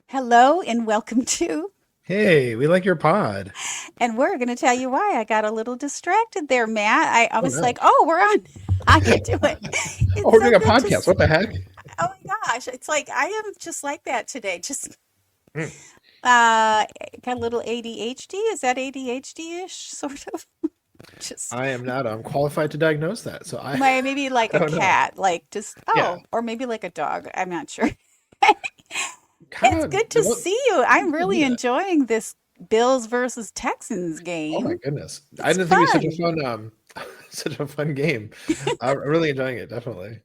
Hello and welcome to, Hey, we like your pod. and we're going to tell you why I got a little distracted there, Matt. I Oh was no. like, oh, we're on. I can do it. Oh, It's we're so doing a good to, podcast. What the heck? oh my gosh. It's like I am just like that today. Just Mm. uh got a little ADHD. Is that ADHD-ish sort of? Just I am not qualified to diagnose that, so I maybe like I a don't know. cat, like just Yeah, or maybe like a dog. I'm not sure. kind It's of. good You to know what? see you. I'm Could be really that. enjoying this Bills versus Texans Oh my game. goodness, I It's didn't think it was such a fun. fun such a fun game. I'm really enjoying it. Definitely.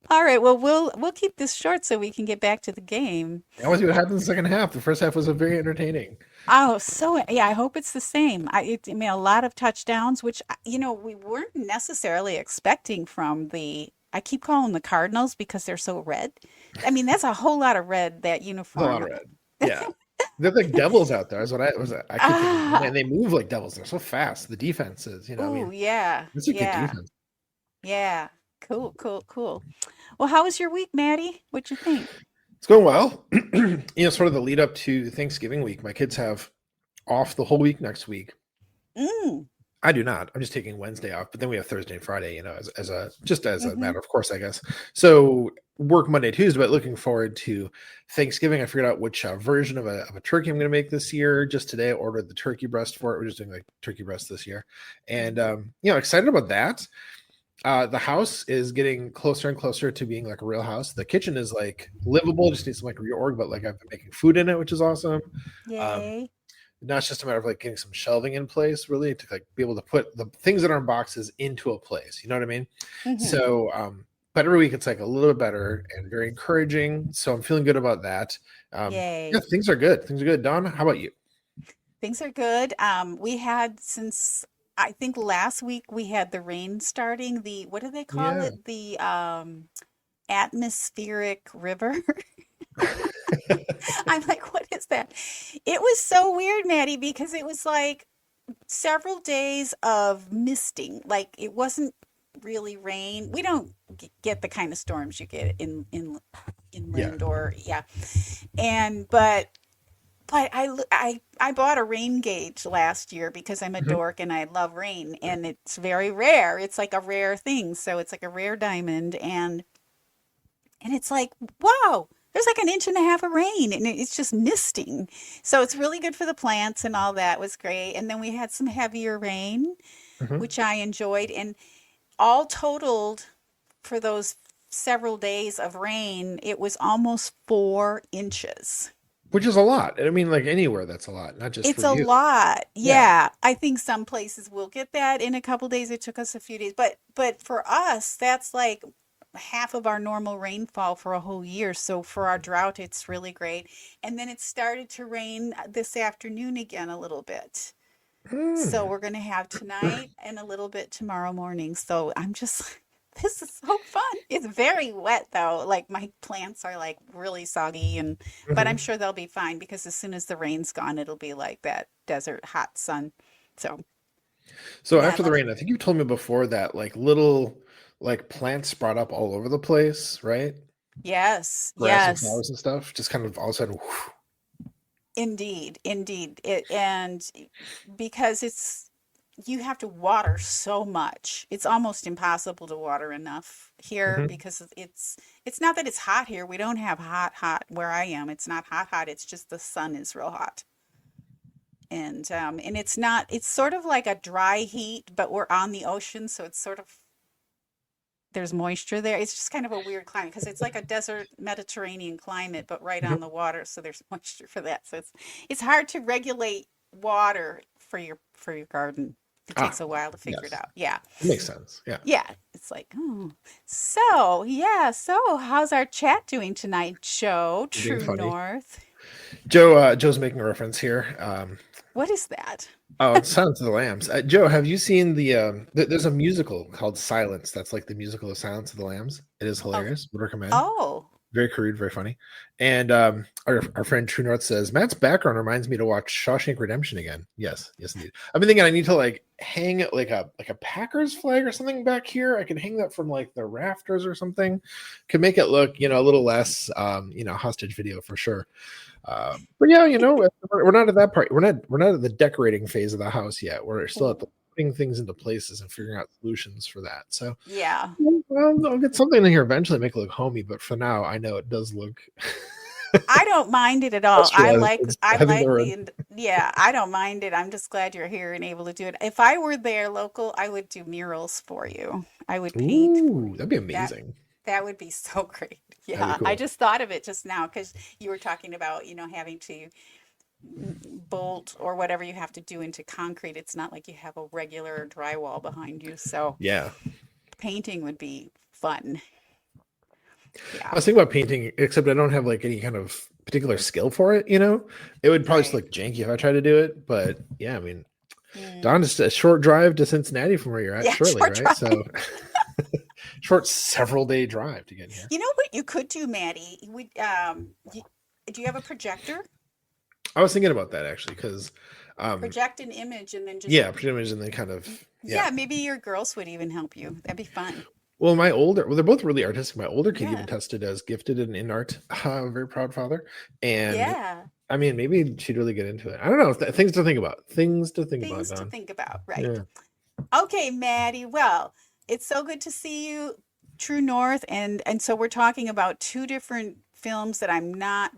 All right, well, we'll keep this short so we can get back to the game. I want to see what happens in the second half. The first half was very entertaining. Oh, so yeah, I hope it's the same. I mean, a lot of touchdowns, which we weren't necessarily expecting from the. I keep calling them the Cardinals because they're so red. I mean, that's a whole lot of red, that There's a lot uniform. of red. Yeah, they're like devils out there. Is what I was. I keep thinking, Ah, man, they move like devils. They're so fast. The defenses, I ooh, mean, yeah, it's a good yeah, defense. yeah. Cool, cool, cool. Well, how was your week, Maddie? What'd you think? It's going well. Sort of the lead up to Thanksgiving week. My kids have off the whole week next week. Mm, I do not. I'm just taking Wednesday off, but then we have Thursday and Friday, as a mm-hmm. matter of course, I guess. So work Monday, Tuesday, but looking forward to Thanksgiving. I figured out which version of a turkey I'm going to make this year. Just today, I ordered the turkey breast for it. We're just doing like turkey breast this year, and excited about that. The house is getting closer and closer to being like a real house. The kitchen is like livable, just needs some like reorg, but like I've been making food in it, which is awesome. Um, Yay. Now it's just a matter of like getting some shelving in place, really, to like be able to put the things that are in boxes into a place. You know what I mean? Mm-hmm. So, but every week it's like a little bit better and very encouraging. So I'm feeling good about that. Yeah, Yay. things are good. Things are good. Don, how about you? Things are good. We had since I think last week we had the rain starting. The what do they call Yeah. it? The atmospheric river. I'm like, what is that? It was so weird, Maddie, because it was like several days of misting. Like it wasn't really rain. We don't get the kind of storms you get in Yeah. inland or yeah. And but I bought a rain gauge last year because I'm a Mhm. dork and I love rain and it's very rare. It's like a rare thing. So it's like a rare diamond and it's like, wow, there's like an inch and a half of rain and it's just misting. So it's really good for the plants and all that was great. And then we had some heavier rain, Mhm. which I enjoyed. And all totaled for those several days of rain, it was almost 4 inches. Which is a lot. I mean, like anywhere that's a lot, not just for It's a you. lot. Yeah. Yeah. I think some places will get that in a couple days. It took us a few days. But for us, that's like half of our normal rainfall for a whole year. So for our drought, it's really great. And then it started to rain this afternoon again a little bit. So Hmm. we're going to have tonight and a little bit tomorrow morning. So I'm just this is so fun. It's very wet though. Like my plants are like really soggy and but I'm Mhm. sure they'll be fine because as soon as the rain's gone, it'll be like that desert hot sun. So, So yeah, I after the love it. rain, I think you told me before that like little like plants sprout up all over the place, right? Yes, Grass and yes. flowers and stuff, just kind of all of a sudden. Indeed, indeed. And because it's you have to water so much. It's almost impossible to water enough here Mhm. because it's not that it's hot here. We don't have hot where I am. It's not hot. It's just the sun is real hot. And it's not it's sort of like a dry heat, but we're on the ocean, so it's sort of there's moisture there. It's just kind of a weird climate because it's like a desert Mediterranean climate, but right on Mhm. the water, so there's moisture for that. So it's hard to regulate water for your garden. It takes Ah, a while to figure it yes, out. Yeah. it makes sense. Yeah, Yeah. It's like, oh. So, yeah. So, how's our chat doing tonight, Joe? you're being True funny. North. Joe's making a reference here. What is that? Oh, it's Silence of the Lambs. Joe, have you seen there's a musical called Silence that's like the musical of Silence of the Lambs. It is Oh, hilarious. Would recommend. oh, Very crude, very funny. And our friend True North says Matt's background reminds me to watch Shawshank Redemption again. Yes, yes, indeed. I've been thinking I need to like hang like a Packers flag or something back here. I can hang that from like the rafters or something. Could make it look, a little less, hostage video for sure. But yeah, we're not at that part. We're not at the decorating phase of the house yet. We're still at the putting things into places and figuring out solutions for that. So yeah. well, I'll get something in here eventually, make it look homey. But for now, I know it does look I don't mind it at all. industrialized. I think the word. Yeah, I don't mind it. I'm just glad you're here and able to do it. If I were there local, I would do murals for you. I would paint for Ooh, you. that'd be That amazing. that would be so great. That'd be Yeah, I cool. just thought of it just now because you were talking about, having to bolt or whatever you have to do into concrete. It's not like you have a regular drywall behind you. So Yeah. painting would be fun. I Yeah, was thinking about painting, except I don't have like any kind of particular skill for it, It would probably just right. look janky if I tried to do it. But yeah, I mean, Mm. Don, just a short drive to Cincinnati from where you're at, Yeah, surely, short right? drive. So short several day drive to get here. You know what you could do, Maddie? Do you have a projector? I was thinking about that actually, because um Project an image and then just, yeah, pretty much and then kind of yeah. yeah, maybe your girls would even help you. That'd be fun. Well, they're both really artistic. My older kid even Yeah. tested as gifted in art. Very proud father. And Yeah. I mean, maybe she'd really get into it. I don't know. Things to think about. Things to think about, Things to Don. think about. Right. Yeah. Okay, Maddie. Well, it's so good to see you, True North, and so we're talking about two different films that I'm not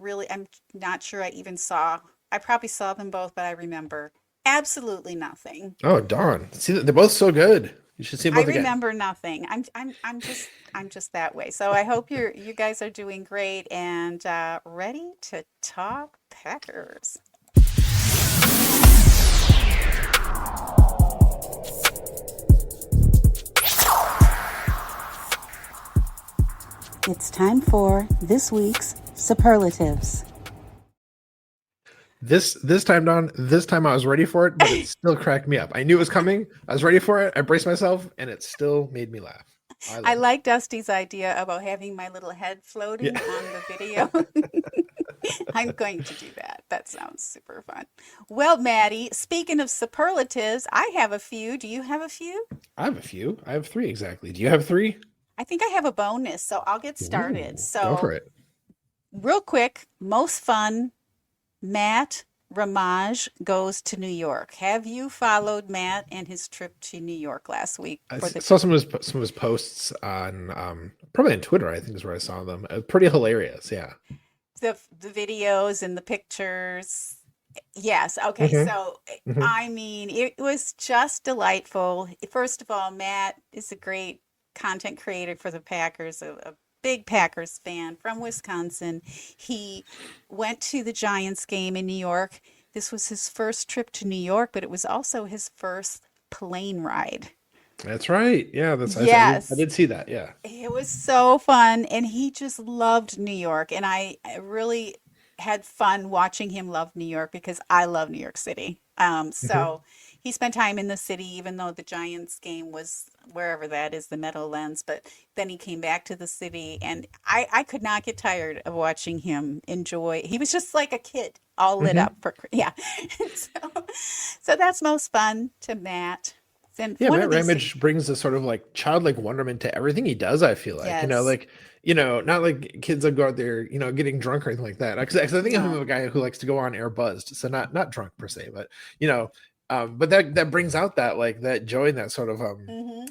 sure I even saw. I probably saw them both, but I remember absolutely nothing. Oh, Don. See, they're both so good. You should see them I both again. remember nothing. I'm just that way. So I hope you guys are doing great and ready to talk Packers. It's time for this week's superlatives. This time, Don. This time I was ready for it, but it still cracked me up. I kneu it was coming. I was ready for it. I braced myself, and it still made me laugh. I I love it. like Dusty's idea about having my little head Yeah. floating on the video. I'm going to do that. That sounds super fun. Well, Maddie, speaking of superlatives, I have a few. Do you have a few? I have a few. I have three exactly. Do you have three? I think I have a bonus, so I'll get started. Ooh, go for So, it. real quick, most fun, Matt Ramage goes to New York. Have you followed Matt and his trip to New York last week I for the saw some of his posts on probably on Twitter. I think is where I saw them. Pretty hilarious. Yeah. the videos and the pictures? Yes. Okay. hmm So, hmm I mean, it was just delightful. First of all, Matt is a great content creator for the Packers, a big Packers fan from Wisconsin. He went to the Giants game in New York. This was his first trip to New York, but it was also his first plane ride. That's right. Yeah. I Yes. did see that. Yeah. It was so fun, and he just loved New York, and I really had fun watching him love New York because I love New York City. hmm So he spent time in the city, even though the Giants game was wherever that is, the Meadowlands. But then he came back to the city, and I could not get tired of watching him enjoy. He was just like a kid, all lit hmm up for, yeah. So, so that's most fun to Matt. Then Yeah, one Matt of these, Ramage brings a sort of like childlike wonderment to everything he does. I feel like, yes, not like kids that go out there, getting drunk or anything like that. Because I think of him as no. a guy who likes to go on air buzzed, so not drunk per se, but you know, but that brings out that like that joy and that sort of Hmm.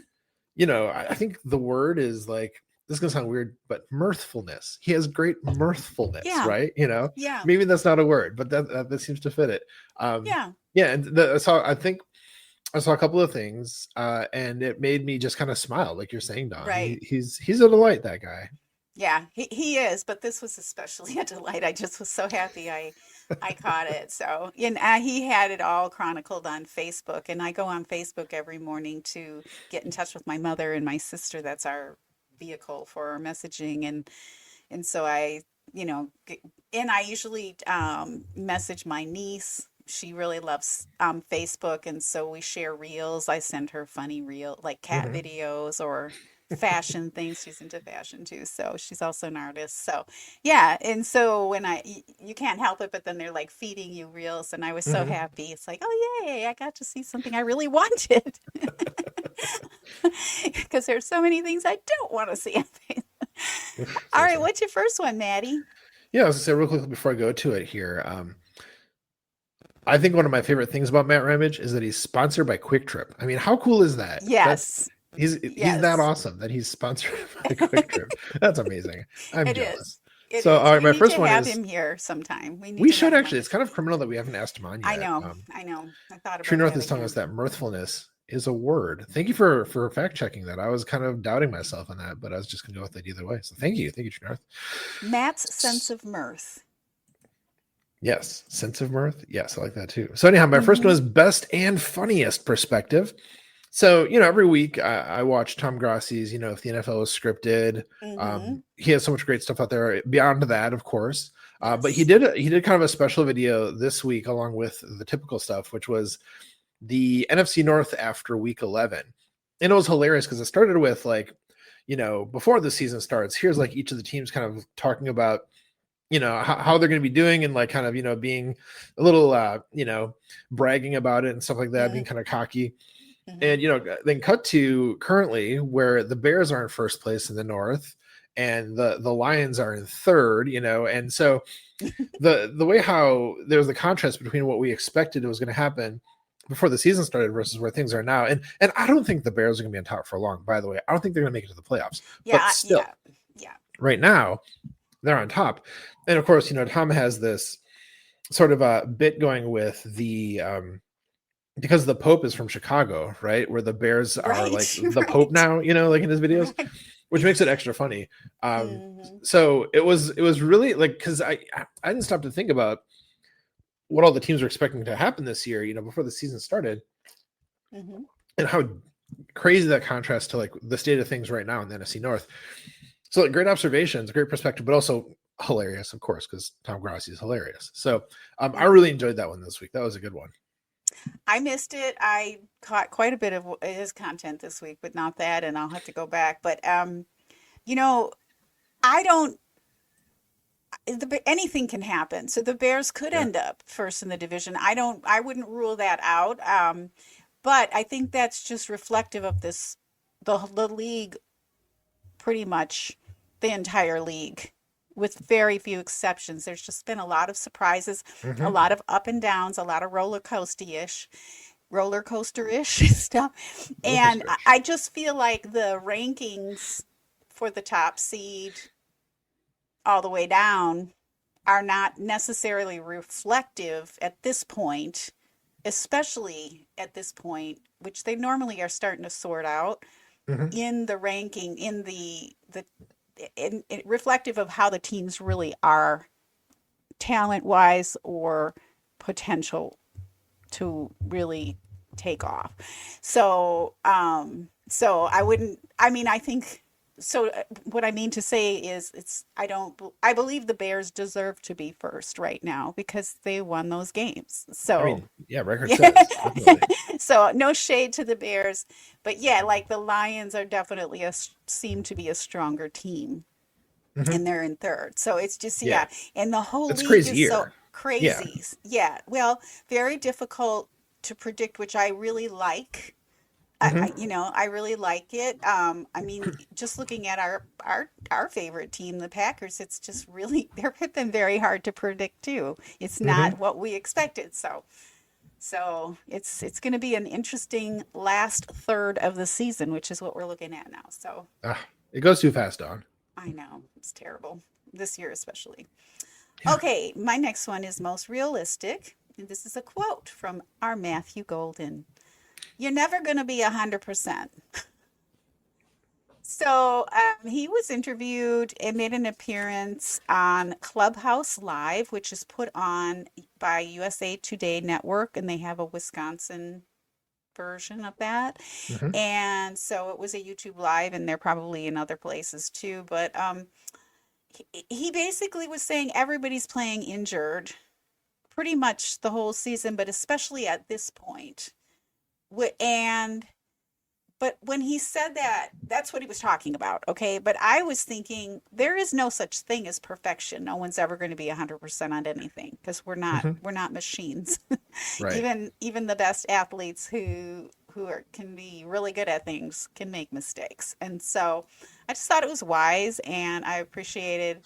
I think the word is like this is gonna sound weird, but mirthfulness. He has great mirthfulness, Yeah, right? yeah, Maybe that's not a word, but that seems to fit it. Um, yeah, yeah, and I saw a couple of things, and it made me just kind of smile, like you're saying, Don. right. He's a delight, that guy. Yeah, he is, but this was especially a delight. I just was so happy I caught it. So, and he had it all chronicled on Facebook, and I go on Facebook every morning to get in touch with my mother and my sister. That's our vehicle for our messaging, and so I, you know, g- and I usually message my niece she really loves Facebook, and so we share reels. I send her funny reel like cat Hmm. videos or fashion things. She's into fashion too, so she's also an artist. So yeah, and so when you can't help it, but then they're like feeding you reels, and I was so Hmm. happy. It's like, oh yay, I got to see something I really wanted, because there's so many things I don't want to see. All right, Seriously. what's your first one, Maddie? Yeah, I was gonna say real quickly before I go to it here. I think one of my favorite things about Matt Ramage is that he's sponsored by Quick Trip. I mean, how cool is that? That's Yes, he's that yes. awesome that he's sponsored by Quick Trip. That's amazing. I'm It is. jealous. It So, is. all right, We my need to first one have is him here sometime. We need we to have should him on actually. the It's kind of show. criminal that we haven't asked him on I yet. know. I know. I thought True about North that is telling us again. that mirthfulness is a word. Thank you for fact checking that. I was kind of doubting myself on that, but I was just gonna go with it either way. So thank you, True North. Matt's sense of mirth. Yes, sense of mirth. Yes, I like that too. So anyhow, my first one Mm-hmm. is best and funniest perspective. So every week I watch Tom Grassi's. If the NFL is scripted, Mm-hmm. he has so much great stuff out there. Beyond that, of course, but he Yes. did kind of a special video this week along with the typical stuff, which was the NFC North after Week 11, and it was hilarious because it started with like, before the season starts, here's like each of the teams kind of talking about how they're going to be doing and like kind of being a little bragging about it and stuff like that, being kind of cocky. Mm-hmm. And then cut to currently where the Bears are in first place in the North and the Lions are in third, and so the way how there's the contrast between what we expected was going to happen before the season started versus where things are now. And I don't think the Bears are going to be on top for long, by the way. I don't think they're going to make it to the playoffs, but Yeah. still Yeah. Yeah. right now they're on top. And of course, Tom has this sort of a bit going with the because the Pope is from Chicago, right? Where the Bears are like Right. the Pope Right. now, like in his videos, Right. which makes it extra funny. Mm-hmm. So it was really like because I didn't stop to think about what all the teams were expecting to happen this year, before the season started, Mm-hmm. and how crazy that contrast to like the state of things right now in the NFC North. So like, great observations, great perspective, but also hilarious, of course, because Tom Grossi is hilarious. So I Mm-hmm. really enjoyed that one this week. That was a good one. I missed it. I caught quite a bit of his content this week, but not that, and I'll have to go back. But you know, I don't. Anything can happen. So the Bears could Yeah. end up first in the division. I don't. I wouldn't rule that out. But I think that's just reflective of the league, pretty much the entire league, with very few exceptions. There's just been a lot of surprises, a Mm-hmm. lot of up and downs, a lot of roller coaster ish stuff. Roller And coaster. I just feel like the rankings for the top seed all the way down are not necessarily reflective at this point, especially at this point, which they normally are starting to sort out Mm-hmm. in the ranking, in reflective of how the teams really are talent wise or potential to really take off. So I wouldn't, I mean, I think, so what I mean to say is I believe the Bears deserve to be first right now because they won those games. I So, mean, yeah, record yeah. says definitely. So no shade to the Bears, but yeah, like the Lions are definitely seem to be a stronger team, Mm-hmm. and they're in third. So it's just, Yeah, yeah. And the whole it's a league crazy is so year. Yeah. crazy. Yeah. Well, very difficult to predict, which I really like. Mm-hmm. I really like it. I mean, just looking at our favorite team, the Packers, it's just really they've been very hard to predict too. It's Mm-hmm. not what we expected. So it's going to be an interesting last third of the season, which is what we're looking at now. So Ah, it goes too fast, Don. I know it's terrible this year, especially. Yeah. Okay, my next one is most realistic. And this is a quote from our Matthew Golden. You're never going to be 100%. So he was interviewed and made an appearance on Clubhouse Live, which is put on by USA Today Network, and they have a Wisconsin version of that. Mm-hmm. And so it was a YouTube Live, and they're probably in other places too. But he basically was saying everybody's playing injured pretty much the whole season, but especially at this point. And but when he said that, that's what he was talking about, okay? But I was thinking there is no such thing as perfection. No one's ever going to be 100% on anything because Hmm. we're not machines. Right. Even the best athletes can be really good at things can make mistakes. And so I just thought it was wise, and I appreciated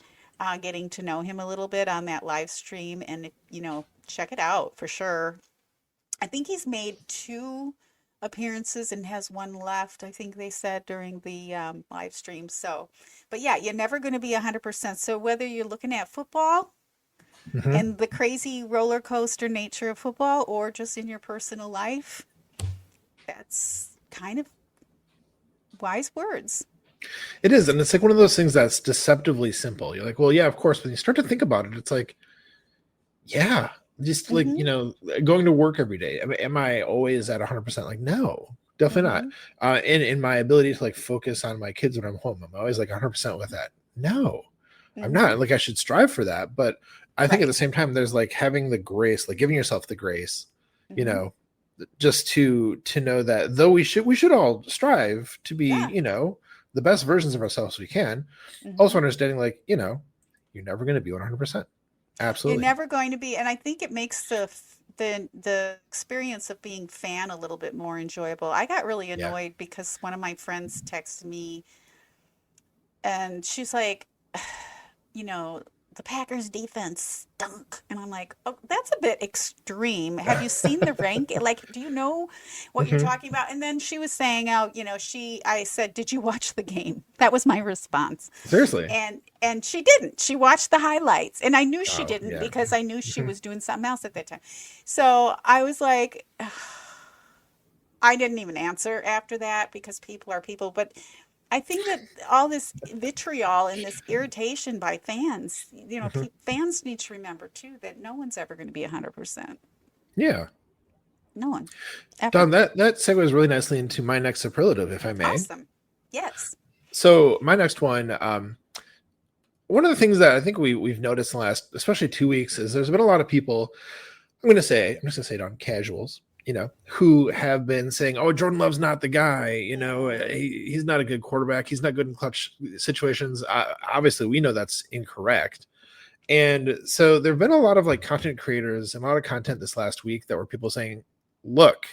getting to know him a little bit on that live stream. And check it out for sure. I think he's made two appearances and has one left, I think they said during the live stream. So, but yeah, you're never going to be 100%. So whether you're looking at football Hmm. and the crazy roller coaster nature of football, or just in your personal life, that's kind of wise words. It is, and it's like one of those things that's deceptively simple. You're like, well, yeah, of course. When you start to think about it, it's like, yeah, just like, Mm-hmm. going to work every day. I mean, am I always at 100%? Like, no, definitely not. Mm-hmm. In my ability to like focus on my kids when I'm home, I'm always like 100% with that. No, I'm Mm-hmm. not. Like, I should strive for that, but I think at Right. the same time, there's like having the grace, like giving yourself the grace, you Mm-hmm. know, just to know that though we should all strive to be, Yeah. the best versions of ourselves we can. Mm-hmm. Also understanding, like, you're never going to be 100%. You're Absolutely. never going to be, and I think it makes the experience of being fan a little bit more enjoyable. I got really Yeah. annoyed because one of my friends texted me and she's like, you know, the Packers defense stunk. And I'm like, oh, that's a bit extreme. Have you seen the rank? Like, do you know what you're Hmm. talking about? And then she was saying, oh, I said, did you watch the game? That was my response. Seriously. And she didn't. She watched the highlights. And I knew she Oh, didn't yeah. because I knew she Hmm. was doing something else at that time. So I was like, I didn't even answer after that because people are people. But I think that all this vitriol and this irritation by fans, Hmm. fans need to remember too that no one's ever going to be 100%. Yeah. No one, ever. Don, that segues really nicely into my next superlative, if I may. Awesome. Yes. So my next one, one of the things that I think we've noticed in the last, especially 2 weeks, is there's been a lot of people. I'm just gonna say it on casuals, who have been saying, "Oh, Jordan Love's not the guy. Mm-hmm. He's not a good quarterback. He's not good in clutch situations." Obviously, we know that's incorrect. And so there have been a lot of like content creators and a lot of content this last week that were people saying, "Look,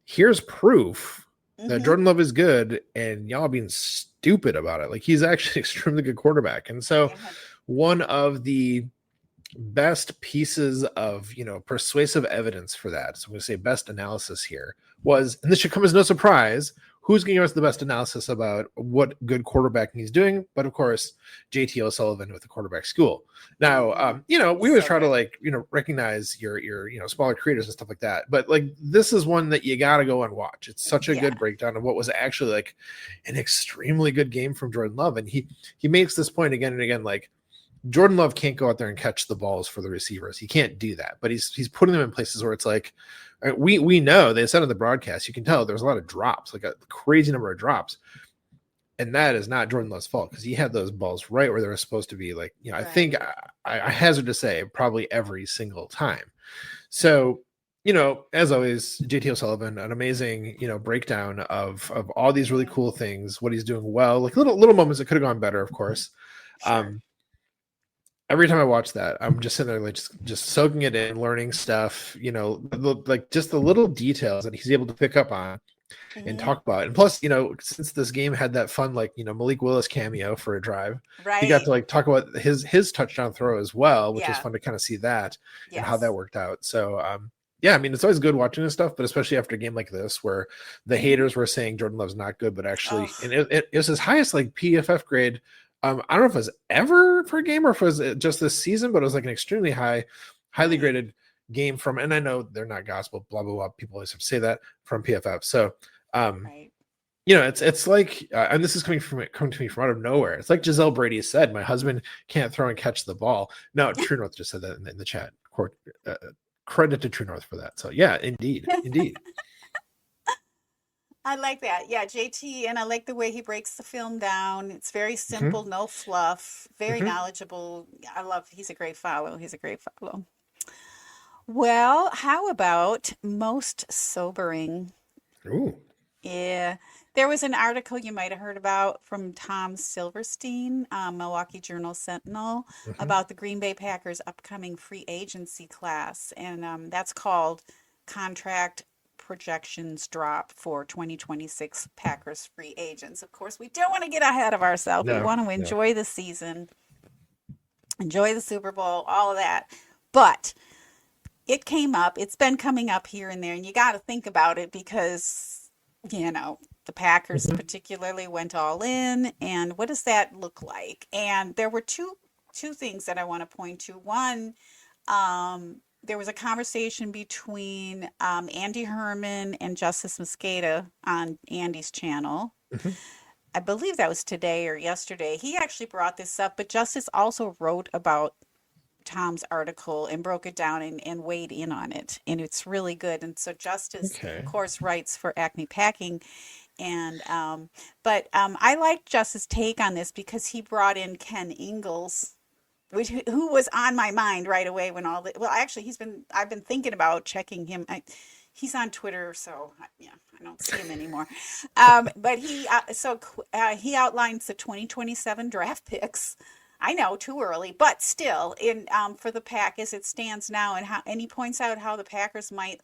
here's proof that Mm-hmm. Jordan Love is good, and y'all being stupid about it. Like, he's actually an extremely good quarterback." And so Yeah. one of the best pieces of persuasive evidence for that, so I'm going to say best analysis here, was, and this should come as no surprise, who's going to give us the best analysis about what good quarterbacking he's doing, but of course JT O'Sullivan with the quarterback school. Now, Mm-hmm. we He's always so try to, good. like, recognize your smaller creators and stuff like that, but like, this is one that you got to go and watch. It's such a good Yeah. breakdown of what was actually like an extremely good game from Jordan Love. And he makes this point again and again, like, Jordan Love can't go out there and catch the balls for the receivers. He can't do that, but he's putting them in places where it's like, we know, they said on the broadcast, you can tell there's a lot of drops, like a crazy number of drops, and that is not Jordan Love's fault because he had those balls right where they were supposed to be. Like, I think Right. I hazard to say probably every single time. So, as always, JT O'Sullivan, an amazing, breakdown of all these really Yeah. cool things, what he's doing well, like little moments that could have gone better, of course. Sure. Um, every time I watch that, I'm just sitting there like just soaking it in, learning stuff, like just the little details that he's able to pick up on and Mm-hmm. talk about. And plus, since this game had that fun, like, Malik Willis cameo for a drive, he got to Right. like talk about his touchdown throw as well, which was Yeah. fun to kind of see that and how that Yes. worked out. So, yeah, I mean, it's always good watching this stuff, but especially after a game like this where the Mm-hmm. haters were saying Jordan Love's not good, but actually, Oh, and it was his highest like PFF grade. I don't know if it was ever for a game or if it was just this season, but it was like an extremely highly right. graded game from, and I know they're not gospel, blah, blah, blah. People always have to say that, from PFF. So, um, Right. it's like, and this is coming to me from out of nowhere. It's like Giselle Brady said, "My husband can't throw and catch the ball." No, True North just said that in the chat. Uh, Credit to True North for that. So yeah, indeed, indeed. I like that. Yeah, JT, and I like the way he breaks the film down. It's very Hmm. simple, no fluff, very Hmm. knowledgeable. He's a great follow. He's a great follow. Well, how about most sobering? Ooh. Yeah, there was an article you might have heard about from Tom Silverstein, Milwaukee Journal Sentinel, Hmm. about the Green Bay Packers' upcoming free agency class, and that's called Contract Projections Drop for 2026 Packers free agents. Of course, we don't want to get ahead of ourselves. We No, want to no. enjoy the season, enjoy the Super Bowl, all of that. But it came up. It's been coming up here and there, and you got to think about it because, the Packers Hmm. particularly went all in, and what does that look like? And there were two things that I want to point to. One, there was a conversation between Andy Herman and Justice Mosqueda on Andy's channel. Hmm. I believe that was today or yesterday. He actually brought this up, but Justice also wrote about Tom's article and broke it down and weighed in on it. And it's really good. And so Justice, of Okay. course, writes for Acme Packing. And but I liked Justice's take on this because he brought in Ken Ingalls, who was on my mind right away when all the well, actually, I've been thinking about checking him. He's on Twitter, so yeah, I don't see him anymore. But he outlines the 2027 draft picks. I know, too early, but still, in for the pack as it stands now, and he points out how the Packers might,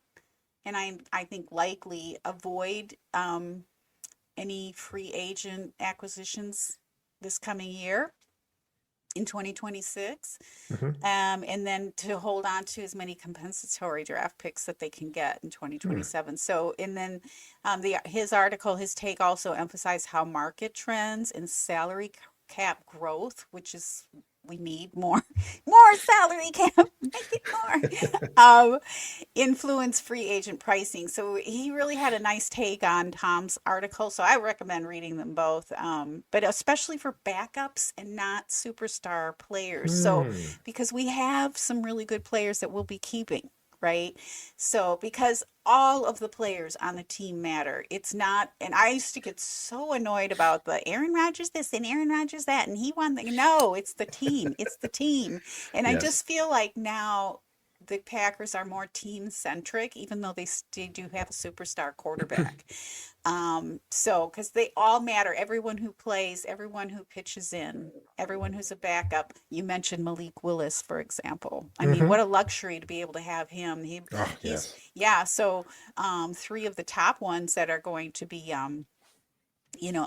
and I think likely avoid any free agent acquisitions this coming year in 2026, Hmm. and then to hold on to as many compensatory draft picks that they can get in Hmm. 2027. So, and then his take also emphasized how market trends and salary cap growth, which is we need more more salary cap, make it more, influence free agent pricing. So he really had a nice take on Tom's article. So I recommend reading them both, but especially for backups and not superstar players. So Hmm. because we have some really good players that we'll be keeping. Right. So, because all of the players on the team matter, it's not, and I used to get so annoyed about the Aaron Rodgers this and Aaron Rodgers that, and he won the, no, it's the team. It's the team. And I Yes. just feel like now the Packers are more team centric, even though they do have a superstar quarterback. So, because they all matter, everyone who plays, everyone who pitches in, everyone who's a backup. You mentioned Malik Willis, for example. I mean, Hmm. what a luxury to be able to have him. Oh, He's, yes. yeah. So, three of the top ones that are going to be,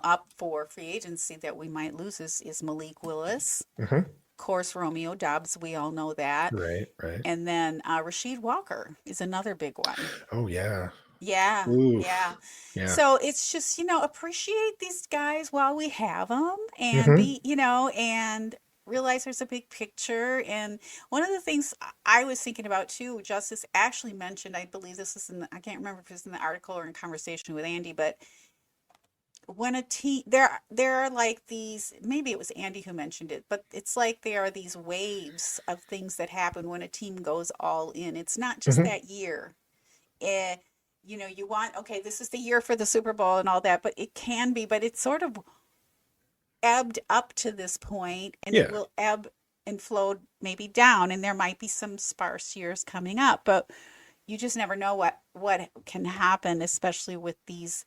up for free agency that we might lose is Malik Willis. Hmm. Of course, Romeo Dobbs, we all know that. Right, right. And then Rasheed Walker is another big one. Oh, yeah. Yeah, yeah. Oof. Yeah. So it's just, appreciate these guys while we have them and Hmm. and realize there's a big picture. And one of the things I was thinking about too, Justice actually mentioned, I believe this is I can't remember if it's in the article or in conversation with Andy, but when a team, there are like these, maybe it was Andy who mentioned it, but it's like there are these waves of things that happen when a team goes all in. It's not just Hmm. that year. eh, you want, okay, this is the year for the Super Bowl and all that, but it can be, but it's sort of ebbed up to this point and it Yeah. will ebb and flow maybe down, and there might be some sparse years coming up, but you just never know what can happen, especially with these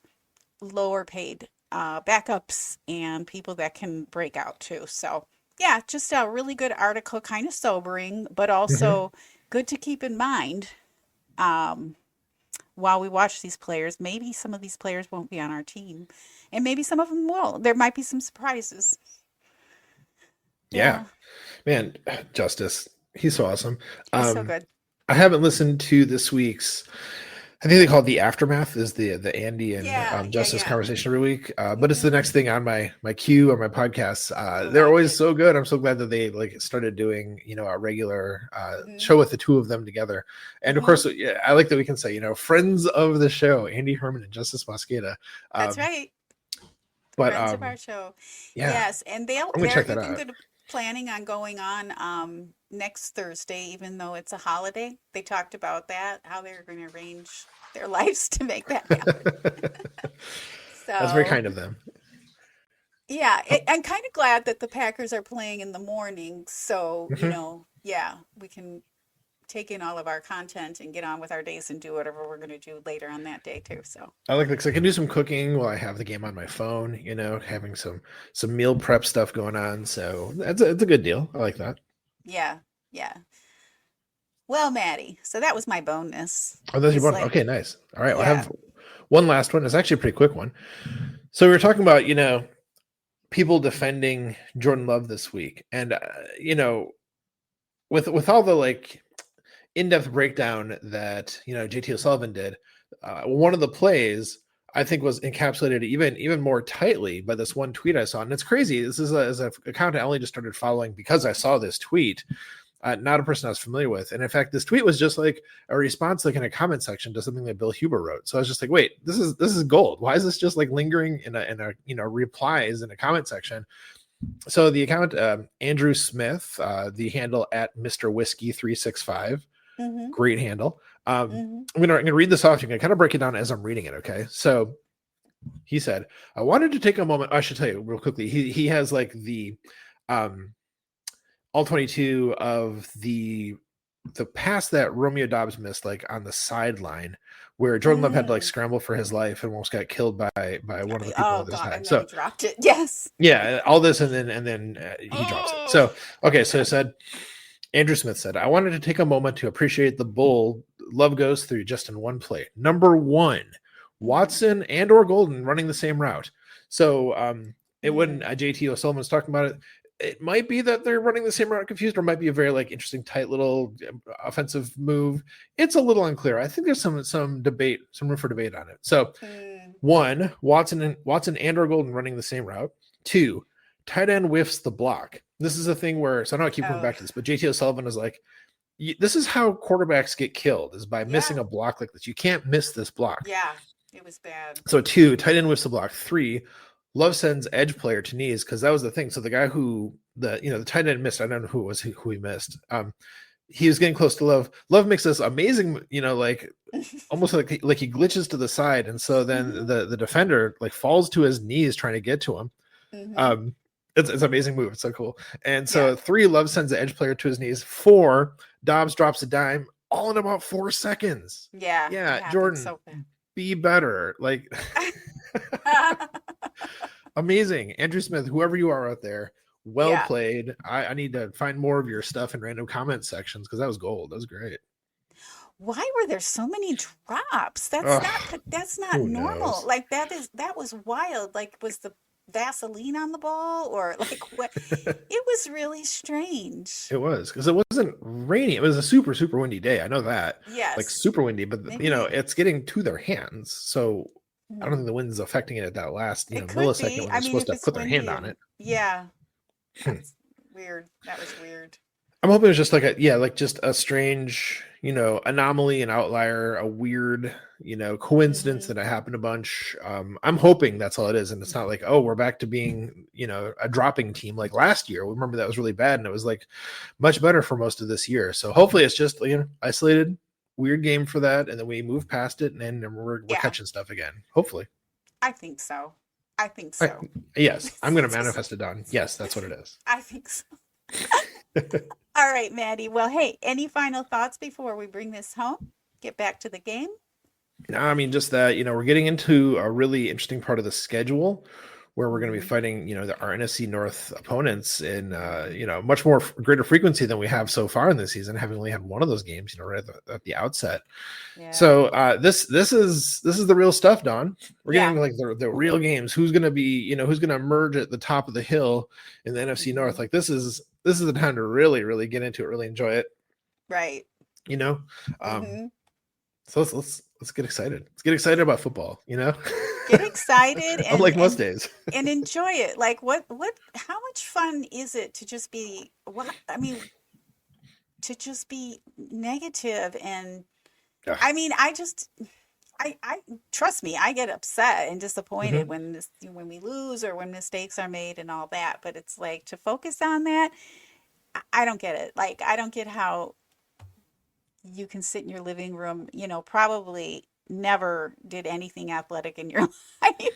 lower paid backups and people that can break out too. So, yeah, just a really good article, kind of sobering, but Hmm. also good to keep in mind. Um, while we watch these players, maybe some of these players won't be on our team, and maybe some of them will. There might be some surprises. Yeah. Yeah, Man, Justice. He's so awesome. he's so Um, good. I haven't listened to this week's. I think they call it the aftermath is the Andy and Yeah, yeah, Justice yeah. conversation every week. But it's the Hmm. next thing on my queue or my podcasts. I They're like always it. so good. I'm so glad that they like started doing a regular Hmm. show with the two of them together. And of Hmm. course, yeah, I like that we can say friends of the show, Andy Herman and Justice Mosqueda. That's Um, right. but Friends of our show. yeah, Yes, and I'm gonna they're check that even out. good planning on going on next Thursday, even though it's a holiday. They talked about that, how they're going to arrange their lives to make that happen. That's very So, kind of them. yeah, Oh, I'm kind of glad that the Packers are playing in the morning. So, mhm. yeah, we can take in all of our content and get on with our days and do whatever we're going to do later on that day too. So I like that 'cause I can do some cooking while I have the game on my phone, having some meal prep stuff going on. So it's a good deal. I like that. yeah, yeah. Well, Maddie, so that was my bonus. Oh, that's your It's one. like, Okay, nice. All right, well, I yeah. have one last one. It's actually a pretty quick one. So we were talking about, people defending Jordan Love this week, and with all the like in-depth breakdown that JT O'Sullivan did, one of the plays I think was encapsulated even more tightly by this one tweet I saw, and it's crazy. This is an account I only just started following because I saw this tweet. Not a person I was familiar with. And in fact, this tweet was just like a response, like in a comment section to something that Bill Huber wrote. So I was just like, wait, this is gold. Why is this just like lingering in a replies in a comment section? So the account, Andrew Smith, the handle at Mr. Whiskey 365, Mm-hmm. great handle. Mm-hmm. I'm gonna read this off. You can kind of break it down as I'm reading it. Okay. So he said, I wanted to take a moment. I should tell you real quickly. He has like the, all 22 of the pass that Romeo Dobbs missed, like on the sideline, where Jordan Love had to like scramble for his life and almost got killed by one of the people on this side. And So then he dropped it. Yes. yeah, all this and then he drops it. So okay, so it said, Andrew Smith said, I wanted to take a moment to appreciate the bull Love goes through just in one play. Number one, Watson and or Golden running the same route. So it wouldn't JT O'Sullivan was talking about it. It might be that they're running the same route confused, or it might be a very like interesting, tight little offensive move. It's a little unclear. I think there's some debate, some room for debate on it. So, one, Watson and or Golden running the same route. Two, tight end whiffs the block. This is a thing where, so I know I keep coming back to this, but JT O'Sullivan is like, this is how quarterbacks get killed, is by missing a block like this. You can't miss this block. Yeah, it was bad. So two, tight end whiffs the block. Three, Love sends edge player to knees, because that was the thing. So the guy who the tight end missed, I don't know who it was who he missed. He was getting close to Love. Love makes this amazing, like almost like he glitches to the side, and so then the defender like falls to his knees trying to get to him. It's an amazing move. It's so cool. And so three, Love sends the edge player to his knees. Four, Dobbs drops a dime, all in about 4 seconds. Yeah, Jordan, so be better. Like. Amazing. Andrew Smith, whoever you are out there, well played. I need to find more of your stuff in random comment sections, because that was gold. That was great. Why were there so many drops? That's not normal. Knows? Like that was wild. Like, was the Vaseline on the ball, or like what? It was really strange. It was, because it wasn't rainy. It was a super, super windy day. I know that. Yes. Like super windy, but it's getting to their hands. So I don't think the wind's affecting it at that last millisecond when they're supposed to put their hand on it. Yeah. That's weird. That was weird. I'm hoping it's just like just a strange, anomaly, an outlier, a weird, coincidence that it happened a bunch. I'm hoping that's all it is. And it's not like, oh, we're back to being, a dropping team like last year. Remember that was really bad, and it was like much better for most of this year. So hopefully it's just, isolated, weird game for that, and then we move past it, and then we're catching stuff again. Hopefully. I think so. Yes, I'm going to manifest it down. Yes, that's what it is. I think so. All right, Maddie. Well, hey, any final thoughts before we bring this home? Get back to the game? No, I mean, just that, we're getting into a really interesting part of the schedule where we're going to be fighting, our NFC North opponents in, much more greater frequency than we have so far in this season, having only had one of those games, right at the outset. Yeah. So this is the real stuff, Dawn. We're getting like the real games. Who's going to be, who's going to emerge at the top of the hill in the NFC North? Like this is the time to really, really get into it, really enjoy it. Right. So let's get excited. Let's get excited about football, Get excited and unlike most days. And enjoy it. Like how much fun is it to just be to just be negative and I trust me, I get upset and disappointed when we lose or when mistakes are made and all that, but it's like to focus on that. I don't get it. Like, I don't get how you can sit in your living room, probably never did anything athletic in your life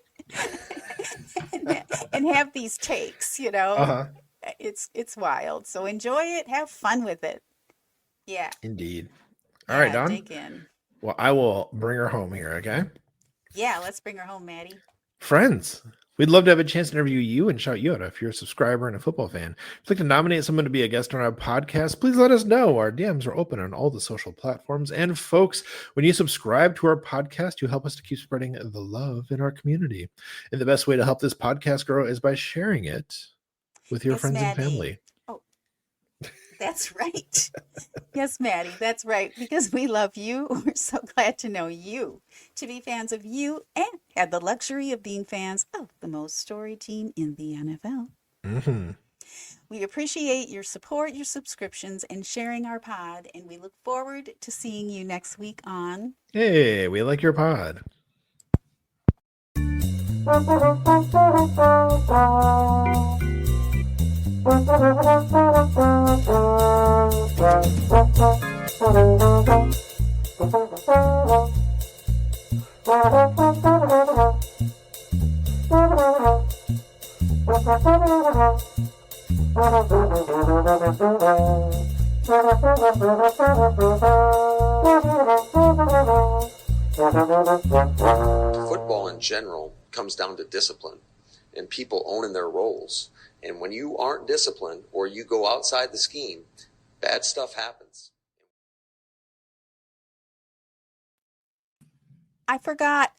and have these takes, It's wild. So enjoy it. Have fun with it. Yeah. Indeed. All right, Yeah. Don. Dig in. Well, I will bring her home here, okay? Yeah. Let's bring her home, Maddie. Friends, we'd love to have a chance to interview you and shout you out if you're a subscriber and a football fan. If you'd like to nominate someone to be a guest on our podcast, please let us know. Our DMs are open on all the social platforms. And folks, when you subscribe to our podcast, you help us to keep spreading the love in our community. And the best way to help this podcast grow is by sharing it with your Yes, friends and Maddie. family. Oh, that's right. Yes, Maddie, that's right. Because we love you. We're so glad to know you, to be fans of you, and have the luxury of being fans of the most storied team in the NFL. Mm-hmm. We appreciate your support, your subscriptions, and sharing our pod. And we look forward to seeing you next week on. Hey, we like your pod. Football in general comes down to discipline and people owning their roles. And when you aren't disciplined or you go outside the scheme, bad stuff happens. I forgot